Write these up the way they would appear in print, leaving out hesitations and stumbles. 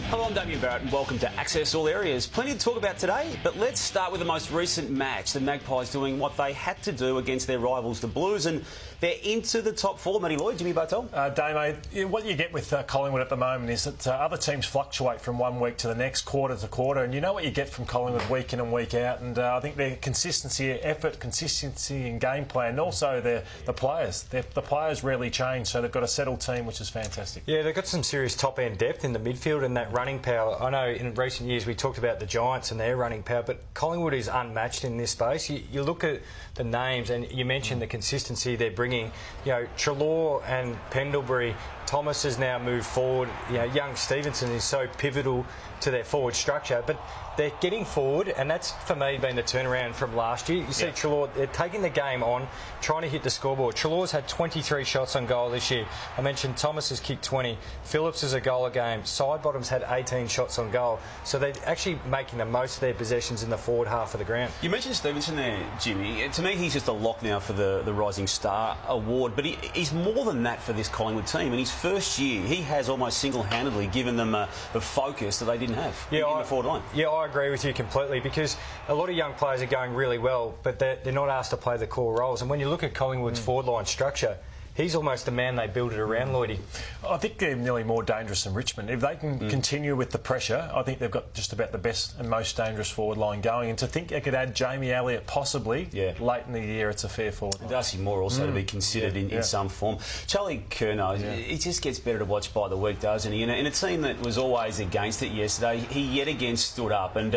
Hello, I'm Damien Barrett and welcome to Access All Areas. Plenty to talk about today, but let's start with the most recent match. The Magpies doing what they had to do against their rivals, the Blues, and they're into the top four. Matty Lloyd, Jimmy Bartell. Damo, what you get with Collingwood at the moment is that other teams fluctuate from one week to the next, quarter to quarter, and you know what you get from Collingwood week in and week out, and I think their consistency, effort, consistency in game plan, and also the players. The players rarely change, so they've got a settled team, which is fantastic. Yeah, they've got some serious top-end depth in the midfield and that running power. I know in recent years we talked about the Giants and their running power, but Collingwood is unmatched in this space. You look at the names and you mentioned the consistency they're bringing. You know, Treloar and Pendlebury, Thomas has now moved forward. You know, young Stevenson is so pivotal to their forward structure, but they're getting forward, and that's for me been the turnaround from last year. You see Treloar, they're taking the game on, trying to hit the scoreboard. Treloar's had 23 shots on goal this year. I mentioned Thomas has kicked 20. Phillips is a goal a game. Sidebottom's had 18 shots on goal. So they're actually making the most of their possessions in the forward half of the ground. You mentioned Stevenson there, Jimmy. To me, he's just a lock now for the Rising Star Award, but he's more than that for this Collingwood team. In his first year, he has almost single-handedly given them the focus that they didn't have in the forward line. Yeah, I agree with you completely, because a lot of young players are going really well, but they're not asked to play the core roles. And when you look at Collingwood's forward line structure, he's almost the man they build it around, Lloydie. I think they're nearly more dangerous than Richmond. If they can continue with the pressure, I think they've got just about the best and most dangerous forward line going. And to think they could add Jamie Elliott possibly late in the year, it's a fair forward line. Darcy Moore also to be considered in some form. Charlie Curnow, he just gets better to watch by the week, doesn't he? In a team that was always against it yesterday, he yet again stood up, and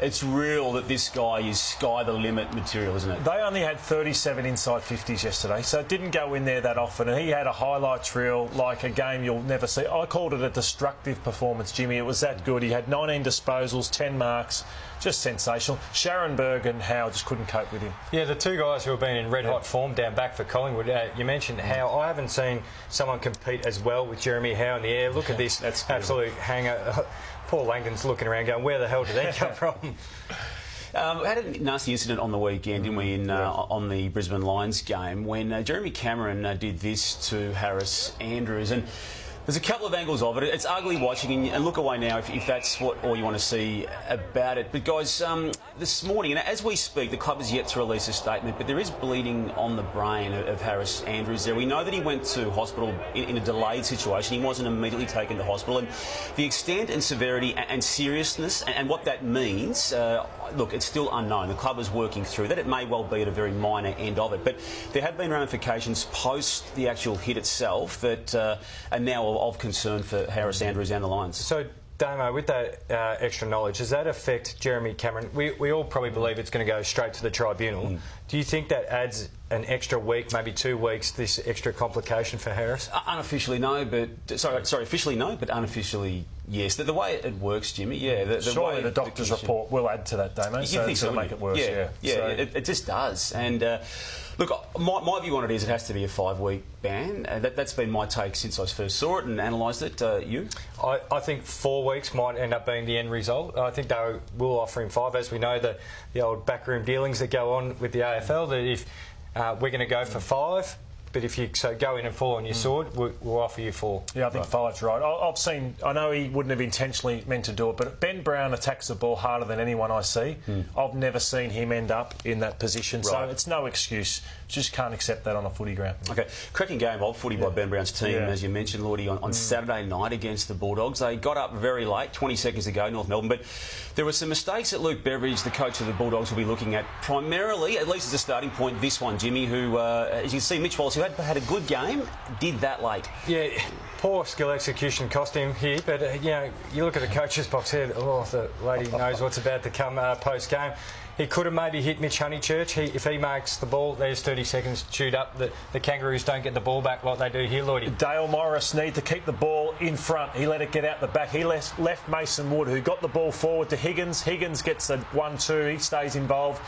it's real that this guy is sky the limit material, isn't it? They only had 37 inside 50s yesterday, so it didn't go in there that often. And he had a highlights reel like a game you'll never see. I called it a destructive performance, Jimmy. It was that good. He had 19 disposals, 10 marks. Just sensational. Scharenberg and Howe just couldn't cope with him. Yeah, the two guys who have been in red-hot form down back for Collingwood. You mentioned Howe. I haven't seen someone compete as well with Jeremy Howe in the air. Look at this absolute hanger. Paul Langdon's looking around going, where the hell did that come from? We had a nasty incident on the weekend, didn't we, on the Brisbane Lions game, when Jeremy Cameron did this to Harris Andrews. And there's a couple of angles of it. It's ugly watching, and look away now if that's what all you want to see about it. But guys, this morning, and as we speak, the club has yet to release a statement, but there is bleeding on the brain of Harris Andrews there. We know that he went to hospital in a delayed situation. He wasn't immediately taken to hospital, and the extent and severity and seriousness and what that means, look, it's still unknown. The club is working through that. It may well be at a very minor end of it, but there have been ramifications post the actual hit itself that are now of concern for Harris Andrews and the Lions. So, Damo, with that extra knowledge, does that affect Jeremy Cameron? We all probably believe it's going to go straight to the tribunal. Do you think that adds an extra week, maybe 2 weeks, this extra complication for Harris? Unofficially, no, but officially no, but unofficially, yes. The way it works, Jimmy, surely the doctor's report will add to that, Damo. You think so? Make it worse, it just does. And look, my view on it is it has to be a 5-week ban. That's been my take since I first saw it and analysed it. You? I think 4 weeks might end up being the end result. I think they will offer him 5. As we know, the old backroom dealings that go on with the AFL, that if we're going to go for 5, but if you go in and fall on your sword, we'll offer you 4. Yeah, I think 5's right. I know he wouldn't have intentionally meant to do it, but Ben Brown attacks the ball harder than anyone I see. I've never seen him end up in that position, so it's no excuse. Just can't accept that on a footy ground. Okay, cracking game of footy by Ben Brown's team, as you mentioned, Lordy, on Saturday night against the Bulldogs. They got up very late, 20 seconds ago, North Melbourne, but there were some mistakes that Luke Beveridge, the coach of the Bulldogs, will be looking at primarily, at least as a starting point, this one, Jimmy, who, as you can see, Mitch Wallace, who had a good game, did that late. Yeah, poor skill execution cost him here, but, you look at the coach's box here, the lady knows what's about to come post-game. He could have maybe hit Mitch Honeychurch. If he makes the ball, there's 30 seconds chewed up. The Kangaroos don't get the ball back like they do here, Lloydie. Dale Morris need to keep the ball in front. He let it get out the back. He left Mason Wood, who got the ball forward to Higgins. Higgins gets a 1-2. He stays involved.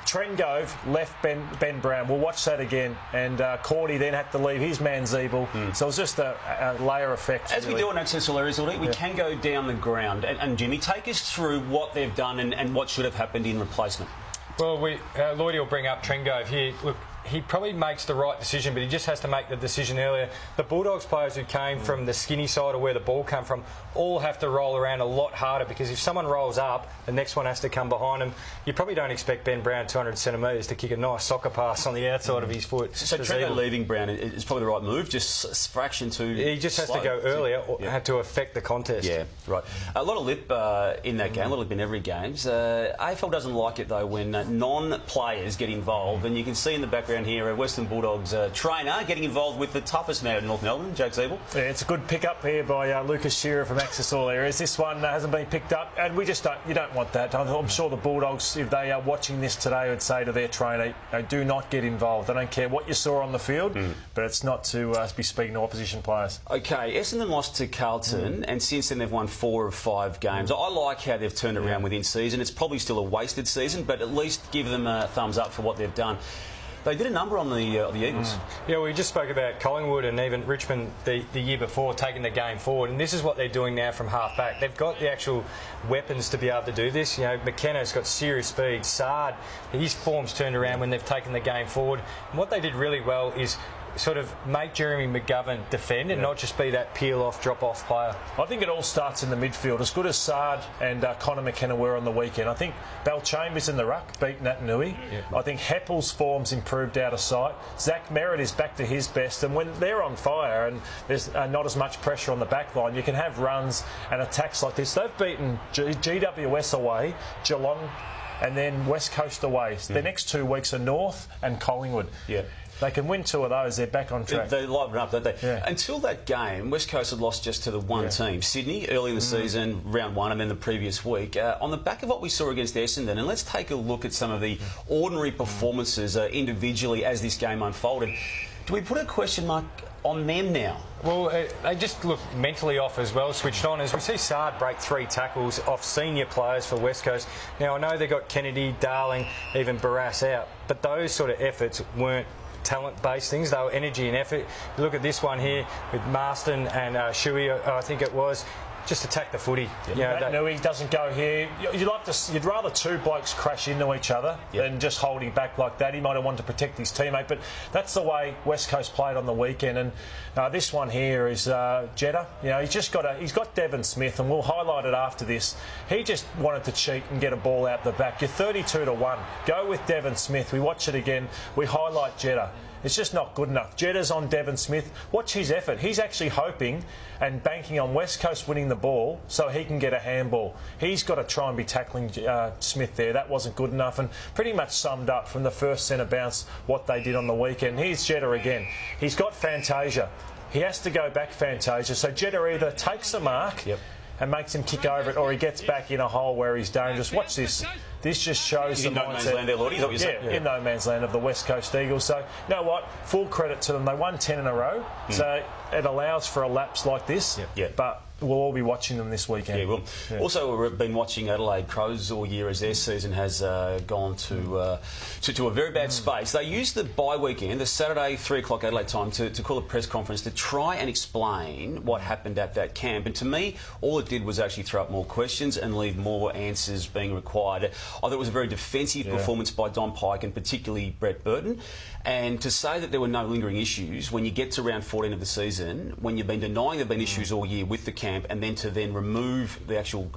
Trengove left Ben Brown. We'll watch that again. And Cordy then had to leave his man Zeeble. So it was just a layer effect. As we do on Access All Areas, we can go down the ground. And Jimmy, take us through what they've done and what should have happened in replacement. Well, Lloydie will bring up Trengove here. Look, he probably makes the right decision, but he just has to make the decision earlier. The Bulldogs players who came from the skinny side of where the ball came from all have to roll around a lot harder, because if someone rolls up, the next one has to come behind him. You probably don't expect Ben Brown 200 centimetres to kick a nice soccer pass on the outside of his foot. So Trevor leaving Brown is probably the right move, just a fraction too He just has slow. to go earlier or have to affect the contest. Yeah, right. A lot of lip in that game, a lot of lip in every game. AFL doesn't like it, though, when non-players get involved, and you can see in the background here a Western Bulldogs trainer getting involved with the toughest man in North Melbourne, Jack Zeeble. Yeah, it's a good pick-up here by Lucas Shearer from Access All Areas. This one hasn't been picked up, and we just don't. You don't want that. I'm sure the Bulldogs, if they are watching this today, would say to their trainer, do not get involved. I don't care what you saw on the field, but it's not to be speaking to opposition players. OK, Essendon lost to Carlton, and since then they've won 4 of 5 games. I like how they've turned around within season. It's probably still a wasted season, but at least give them a thumbs up for what they've done. They did a number on the Eagles. Yeah, we just spoke about Collingwood and even Richmond the year before taking the game forward, and this is what they're doing now from half back. They've got the actual weapons to be able to do this. You know, McKenna's got serious speed. Sard, his form's turned around when they've taken the game forward. And what they did really well is sort of make Jeremy McGovern defend and not just be that peel-off, drop-off player. I think it all starts in the midfield. As good as Sard and Connor McKenna were on the weekend, I think Belchambers in the ruck beat Nat Nui. I think Heppel's form's improved out of sight. Zach Merritt is back to his best, and when they're on fire and there's not as much pressure on the back line, you can have runs and attacks like this. They've beaten GWS away, Geelong, and then West Coast away. The next 2 weeks are North and Collingwood. Yeah. They can win 2 of those, they're back on track. They liven up, don't they? Yeah. Until that game, West Coast had lost just to the one team, Sydney, early in the season, round 1, and then the previous week. On the back of what we saw against Essendon, and let's take a look at some of the ordinary performances individually as this game unfolded. Do we put a question mark on them now? Well, they just look mentally off as well, switched on. As we see Sard break 3 tackles off senior players for West Coast. Now, I know they got Kennedy, Darling, even Barras out, but those sort of efforts weren't talent-based things. They were energy and effort. You look at this one here with Marston and Shuey, I think it was. Just attack the footy. Nat Nui doesn't go here. You'd rather 2 blokes crash into each other than just holding back like that. He might have wanted to protect his teammate, but that's the way West Coast played on the weekend. And this one here is Jeddah. You know, he's got Devon Smith, and we'll highlight it after this. He just wanted to cheat and get a ball out the back. You're 32-1. Go with Devon Smith. We watch it again. We highlight Jeddah. It's just not good enough. Jeddah's on Devon Smith. Watch his effort. He's actually hoping and banking on West Coast winning the ball so he can get a handball. He's got to try and be tackling Smith there. That wasn't good enough, and pretty much summed up from the first centre bounce what they did on the weekend. Here's Jeddah again. He's got Fantasia. He has to go back Fantasia. So Jeddah either takes the mark and makes him kick over it, or he gets back in a hole where he's dangerous. Watch this. This just shows the mindset. In no man's land there, Lord. Is that what you're saying? In no man's land of the West Coast Eagles. So, you know what? Full credit to them. They won 10 in a row. So it allows for a lapse like this. But we'll all be watching them this weekend. Yeah, we'll. Also, we've been watching Adelaide Crows all year as their season has gone to a very bad space. They used the bye weekend, the Saturday 3 o'clock Adelaide time, to call a press conference to try and explain what happened at that camp. And to me, all it did was actually throw up more questions and leave more answers being required. I thought it was a very defensive performance by Don Pike and particularly Brett Burton. And to say that there were no lingering issues when you get to round 14 of the season, when you've been denying there have been issues all year with the camp, and then to remove the actual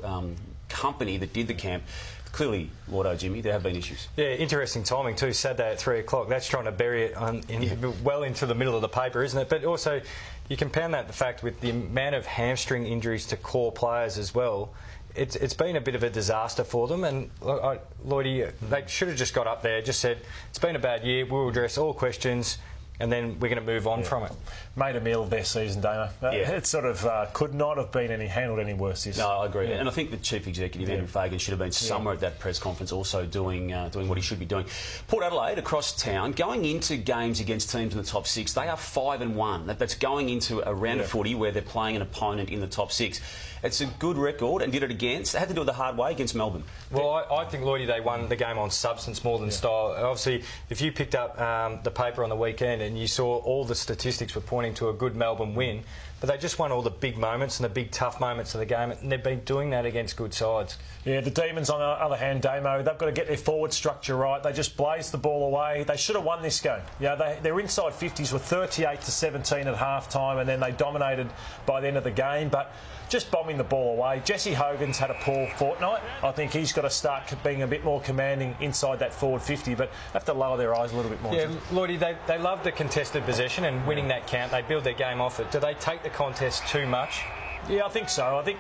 company that did the camp, clearly, Lord Jimmy, there have been issues. Yeah, interesting timing too. Saturday at 3 o'clock. That's trying to bury it well into the middle of the paper, isn't it? But also, you compound that the fact with the amount of hamstring injuries to core players as well. It's been a bit of a disaster for them, and Lloydie, they should have just got up there, just said, it's been a bad year, we'll address all questions, and then we're going to move on from it. Made a meal of their season, Damo. It sort of could not have been handled any worse. This. No, I agree. And I think the Chief Executive, Andrew Fagan, should have been somewhere at that press conference also doing what he should be doing. Port Adelaide, across town, going into games against teams in the top 6, they are 5-1. That's going into a round of footy where they're playing an opponent in the top 6. It's a good record, and did it against. They had to do it the hard way against Melbourne. Well, I think, Lloydie, they won the game on substance more than style. Obviously, if you picked up the paper on the weekend, and you saw all the statistics were pointing to a good Melbourne win, but they just won all the big moments and the big tough moments of the game, and they've been doing that against good sides. Yeah, the Demons, on the other hand, Damo, they've got to get their forward structure right. They just blazed the ball away. They should have won this game. Their inside 50s were 38-17 at half-time, and then they dominated by the end of the game, but just bombing the ball away. Jesse Hogan's had a poor fortnight. I think he's got to start being a bit more commanding inside that forward 50, but have to lower their eyes a little bit more. Yeah, Lloydie, they love the contested possession and winning that count. They build their game off it. Do they take the contest too much? Yeah, I think so. I think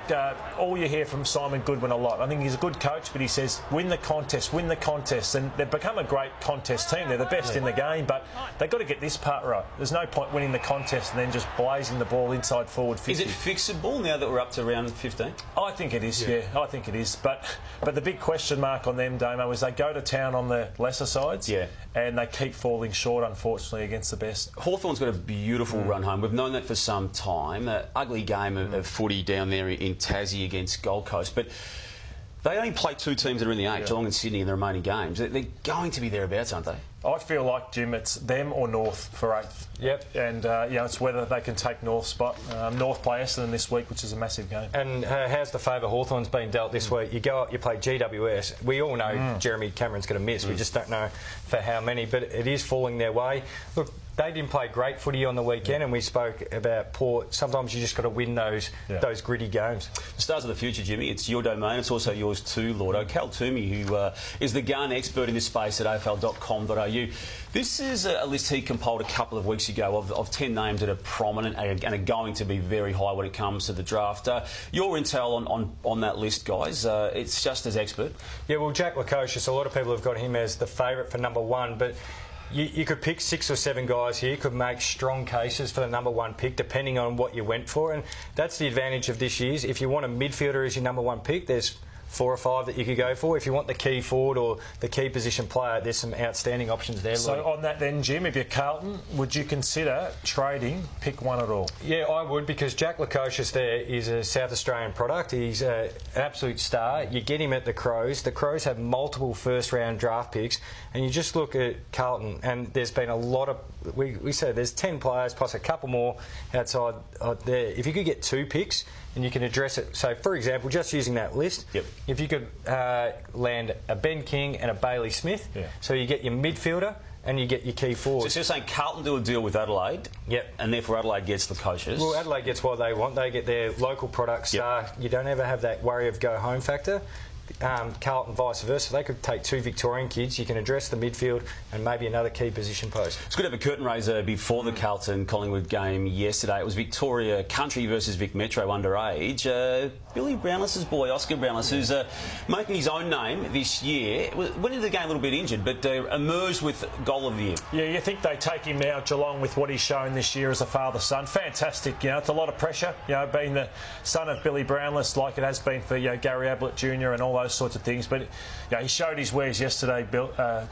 all you hear from Simon Goodwin a lot. I think he's a good coach, but he says, win the contest, and they've become a great contest team. They're the best in the game, but they've got to get this part right. There's no point winning the contest and then just blazing the ball inside forward 50. Is it fixable now that we're up to round 15? I think it is, yeah. I think it is. But the big question mark on them, Damo, is they go to town on the lesser sides, and they keep falling short, unfortunately, against the best. Hawthorn's got a beautiful run home. We've known that for some time. Ugly game of footy down there in Tassie against Gold Coast, but they only play two teams that are in the eight, Geelong and Sydney, in the remaining games. They're going to be thereabouts, aren't they? I feel like, Jim, it's them or North for eighth. Yep. And, it's whether they can take North's spot. North play Essendon this week, which is a massive game. And how's the favour Hawthorn's been dealt this week? You go up, you play GWS. We all know Jeremy Cameron's going to miss. We just don't know for how many, but it is falling their way. Look, they didn't play great footy on the weekend, and we spoke about Port. Sometimes you just got to win those gritty games. The stars of the future, Jimmy. It's your domain. It's also yours too, Lordo. Cal Toomey, who is the gun expert in this space at afl.com.au. This is a list he compiled a couple of weeks ago of 10 names that are prominent and are going to be very high when it comes to the draft. Your intel on that list, guys, it's just as expert. Yeah, well, Jack Lukosius, a lot of people have got him as the favourite for number one, but you could pick 6 or 7 guys here, could make strong cases for the number one pick depending on what you went for, and that's the advantage of this year's. If you want a midfielder as your number one pick, there's 4 or 5 that you could go for. If you want the key forward or the key position player, there's some outstanding options there. So on that then, Jim, if you're Carlton, would you consider trading pick one at all? Yeah, I would, because Jack Lukosius there is a South Australian product. He's an absolute star. You get him at the Crows. The Crows have multiple first-round draft picks, and you just look at Carlton, and there's been a lot of... We said there's 10 players plus a couple more outside there. If you could get 2 picks and you can address it, so for example, just using that list, if you could land a Ben King and a Bailey Smith, so you get your midfielder and you get your key forward. So you're saying Carlton do a deal with Adelaide, and therefore Adelaide gets the coaches. Well, Adelaide gets what they want. They get their local product star. You don't ever have that worry of go-home factor. Carlton vice versa. They could take 2 Victorian kids. You can address the midfield and maybe another key position post. It's good to have a curtain raiser before the Carlton-Collingwood game yesterday. It was Victoria Country versus Vic Metro underage. Billy Brownless's boy, Oscar Brownless, who's making his own name this year, went into the game a little bit injured, but emerged with goal of the year. Yeah, you think they take him now, Geelong, with what he's shown this year as a father-son. Fantastic, it's a lot of pressure, being the son of Billy Brownless, like it has been for Gary Ablett Jr. and all those sorts of things. But he showed his wares yesterday,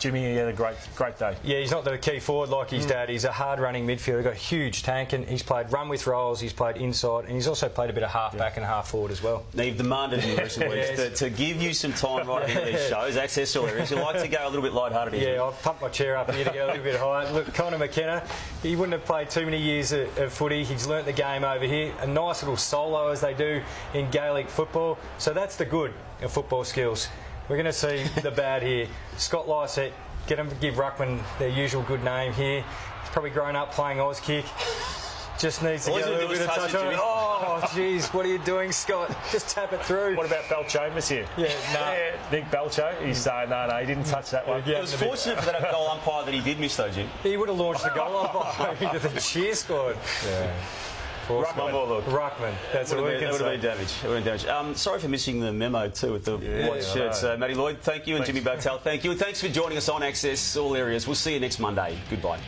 Jimmy. He had a great day. Yeah, he's not the key forward like his dad. He's a hard-running midfielder. He's got a huge tank, and he's played run with rolls, he's played inside, and he's also played a bit of half-back and half-forward as well. Now, you've demanded in recent weeks to give you some time right here these shows, access to all areas. You like to go a little bit light-hearted. Yeah, I'll pump my chair up here to go a little bit higher. Look, Connor McKenna, he wouldn't have played too many years of footy. He's learnt the game over here. A nice little solo, as they do in Gaelic football. So that's the good of football skills. We're going to see the bad here. Scott Lysett, get him to give Ruckman their usual good name here. He's probably grown up playing Oz kick. Just needs to get a little bit of touch on it. Oh, jeez, what are you doing, Scott? Just tap it through. What about Belcho, monsieur? Nick Belcho, he's saying, no, he didn't touch that one. It was fortunate for that goal umpire that he did miss, though, Jim. He would have launched the goal umpire into the cheer squad. Ruckman. That's what we can say. It would have been damage. Sorry for missing the memo too with the white shirts. Matty Lloyd, thank you, and Jimmy Bartel, thank you. And thanks for joining us on Access All Areas. We'll see you next Monday. Goodbye.